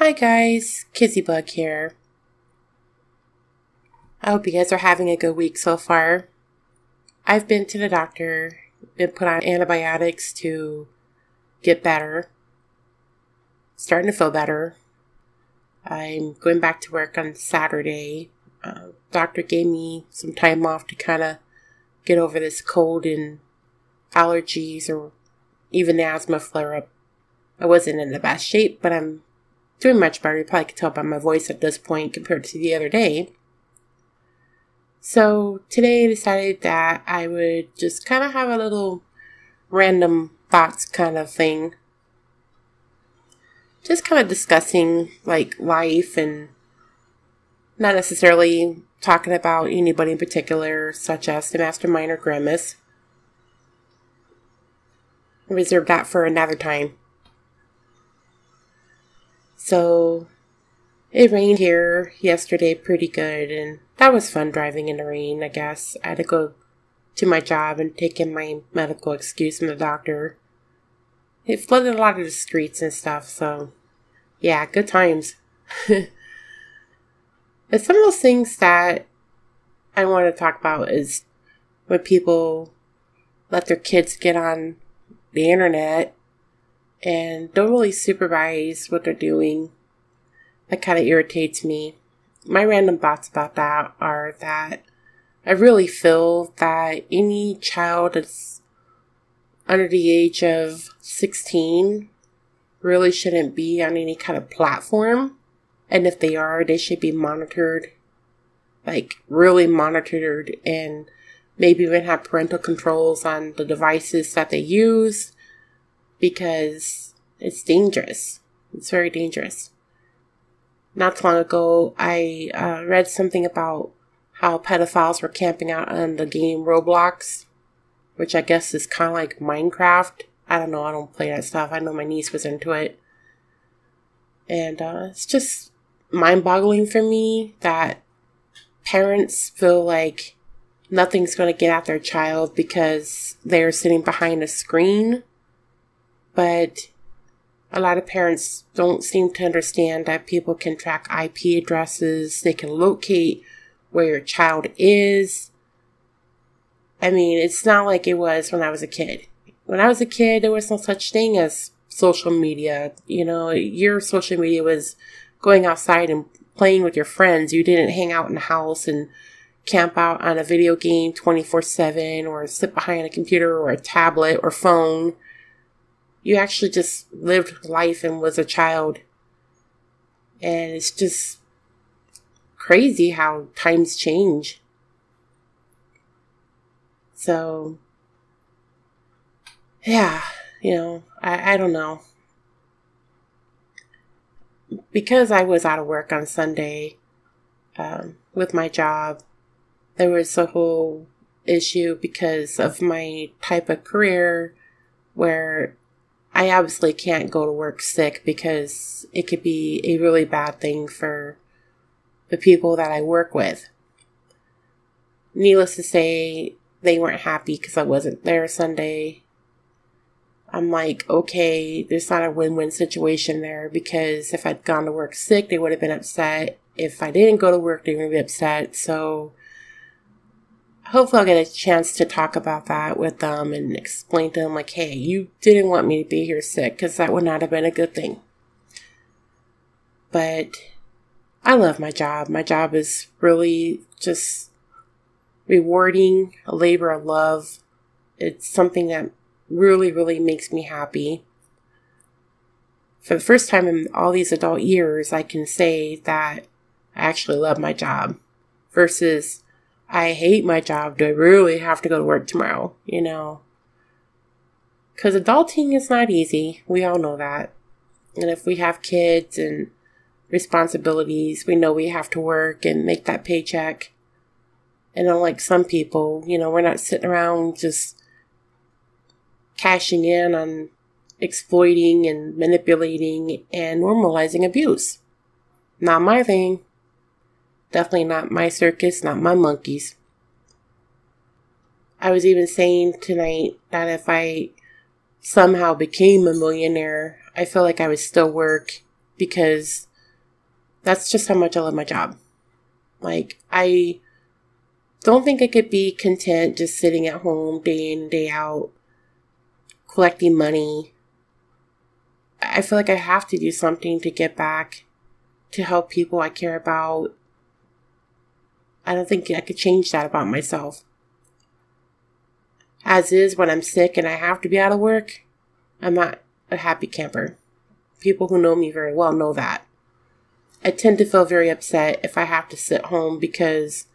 Hi guys, Kizzybug here. I hope you guys are having a good week so far. I've been to the doctor, been put on antibiotics to get better. Starting to feel better. I'm going back to work on Saturday. Doctor gave me some time off to kind of get over this cold and allergies or even the asthma flare-up. I wasn't in the best shape, but I'm doing much better. You probably can tell by my voice at this point compared to the other day. So today I decided that I would just kind of have a little random thoughts kind of thing. Just kind of discussing like life and not necessarily talking about anybody in particular, such as the Mastermind or Grimace. I'll reserve that for another time. So, it rained here yesterday pretty good, and that was fun driving in the rain, I guess. I had to go to my job and take in my medical excuse from the doctor. It flooded a lot of the streets and stuff, so yeah, good times. And some of those things that I want to talk about is when people let their kids get on the internet and don't really supervise what they're doing. That kind of irritates me. My random thoughts about that are that I really feel that any child that's under the age of 16 really shouldn't be on any kind of platform. And if they are, they should be monitored. Like, really monitored, and maybe even have parental controls on the devices that they use. Because it's dangerous. It's very dangerous. Not too long ago, I read something about how pedophiles were camping out on the game Roblox, which I guess is kind of like Minecraft. I don't know, I don't play that stuff. I know my niece was into it. And it's just mind-boggling for me that parents feel like nothing's going to get at their child because they're sitting behind a screen. But a lot of parents don't seem to understand that people can track IP addresses. They can locate where your child is. I mean, it's not like it was when I was a kid. When I was a kid, there was no such thing as social media. You know, your social media was going outside and playing with your friends. You didn't hang out in the house and camp out on a video game 24/7 or sit behind a computer or a tablet or phone. You actually just lived life and was a child. And it's just crazy how times change. So, yeah, I don't know. Because I was out of work on Sunday with my job, there was a whole issue because of my type of career where I obviously can't go to work sick because it could be a really bad thing for the people that I work with. Needless to say, they weren't happy because I wasn't there Sunday. I'm like, okay, there's not a win-win situation there because if I'd gone to work sick, they would have been upset. If I didn't go to work, they would be upset. So hopefully I'll get a chance to talk about that with them and explain to them like, hey, you didn't want me to be here sick because that would not have been a good thing. But I love my job. My job is really just rewarding, a labor of love. It's something that really, really makes me happy. For the first time in all these adult years, I can say that I actually love my job versus I hate my job. Do I really have to go to work tomorrow? Because adulting is not easy. We all know that. And if we have kids and responsibilities, we know we have to work and make that paycheck. And unlike some people, we're not sitting around just cashing in on exploiting and manipulating and normalizing abuse. Not my thing. Definitely not my circus, not my monkeys. I was even saying tonight that if I somehow became a millionaire, I feel like I would still work because That's just how much I love my job. Like, I don't think I could be content just sitting at home day in and day out, collecting money. I feel like I have to do something to get back, to help people I care about. I don't think I could change that about myself. As is, when I'm sick and I have to be out of work, I'm not a happy camper. People who know me very well know that. I tend to feel very upset if I have to sit home because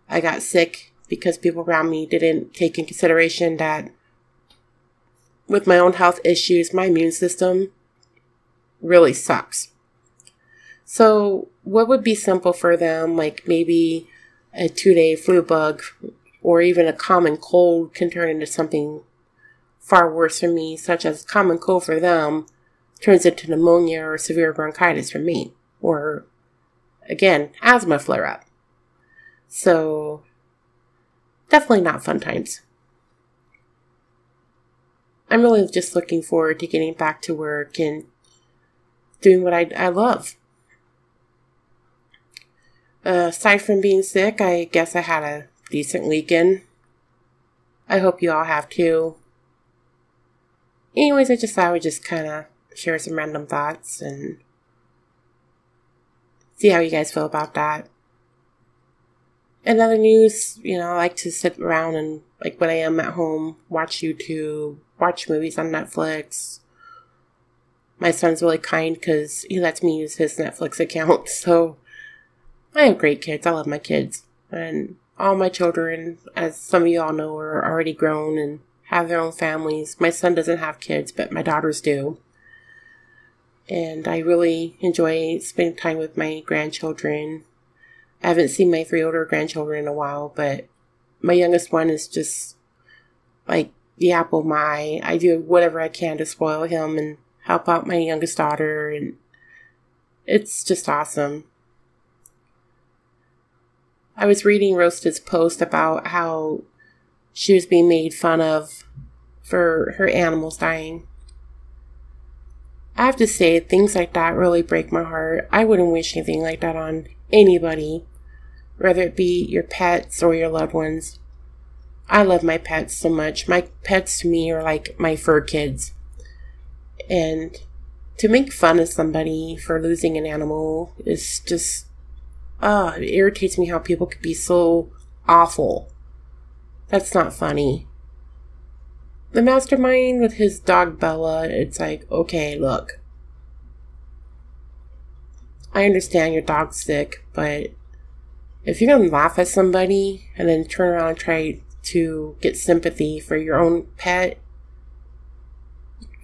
I got sick, because people around me didn't take in consideration that with my own health issues, my immune system really sucks. So what would be simple for them, like maybe a 2-day flu bug or even a common cold, can turn into something far worse for me, such as common cold for them turns into pneumonia or severe bronchitis for me. Or, again, asthma flare-up. So, definitely not fun times. I'm really just looking forward to getting back to work and doing what I love. Aside from being sick, I guess I had a decent weekend. I hope you all have too. Anyways, I just thought I would just kind of share some random thoughts and see how you guys feel about that. In other news, I like to sit around and, like when I am at home, watch YouTube, watch movies on Netflix. My son's really kind because he lets me use his Netflix account. So I have great kids. I love my kids. And all my children, as some of you all know, are already grown and have their own families. My son doesn't have kids, but my daughters do. And I really enjoy spending time with my grandchildren. I haven't seen my 3 older grandchildren in a while, but my youngest one is just like the apple of my eye. I do whatever I can to spoil him and help out my youngest daughter, and it's just awesome. I was reading Roasted's post about how she was being made fun of for her animals dying. I have to say, things like that really break my heart. I wouldn't wish anything like that on anybody, whether it be your pets or your loved ones. I love my pets so much. My pets to me are like my fur kids. And to make fun of somebody for losing an animal is just, it irritates me how people could be so awful. That's not funny. The mastermind with his dog Bella, it's like, okay, look. I understand your dog's sick, but if you're going to laugh at somebody and then turn around and try to get sympathy for your own pet,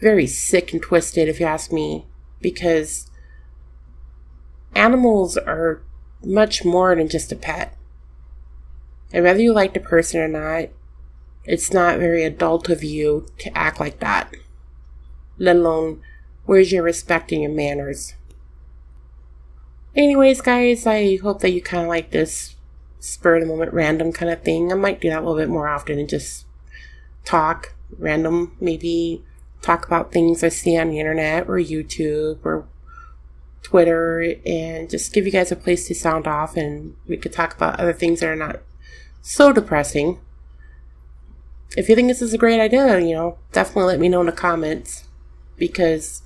very sick and twisted if you ask me, because animals are much more than just a pet. And whether you like the person or not, it's not very adult of you to act like that. Let alone, where's your respect and your manners? Anyways, guys, I hope that you kind of like this spur-of-the-moment random kind of thing. I might do that a little bit more often and just talk random, maybe talk about things I see on the internet or YouTube or Twitter, and just give you guys a place to sound off, and we could talk about other things that are not so depressing. If you think this is a great idea, definitely let me know in the comments, because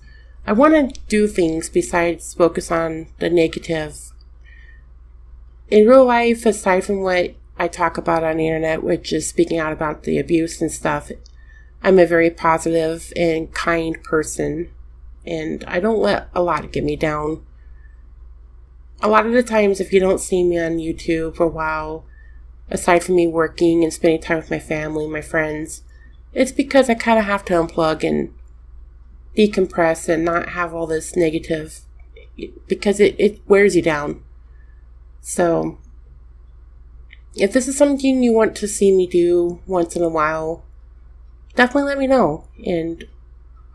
I want to do things besides focus on the negative. In real life, aside from what I talk about on the internet, which is speaking out about the abuse and stuff, I'm a very positive and kind person, and I don't let a lot get me down. A lot of the times, if you don't see me on YouTube for a while, aside from me working and spending time with my family, my friends, it's because I kind of have to unplug and decompress and not have all this negative, because it wears you down. So, if this is something you want to see me do once in a while, definitely let me know, and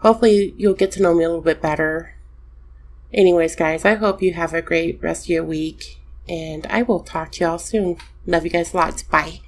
hopefully you'll get to know me a little bit better. Anyways, guys, I hope you have a great rest of your week, and I will talk to y'all soon. Love you guys lots. Bye.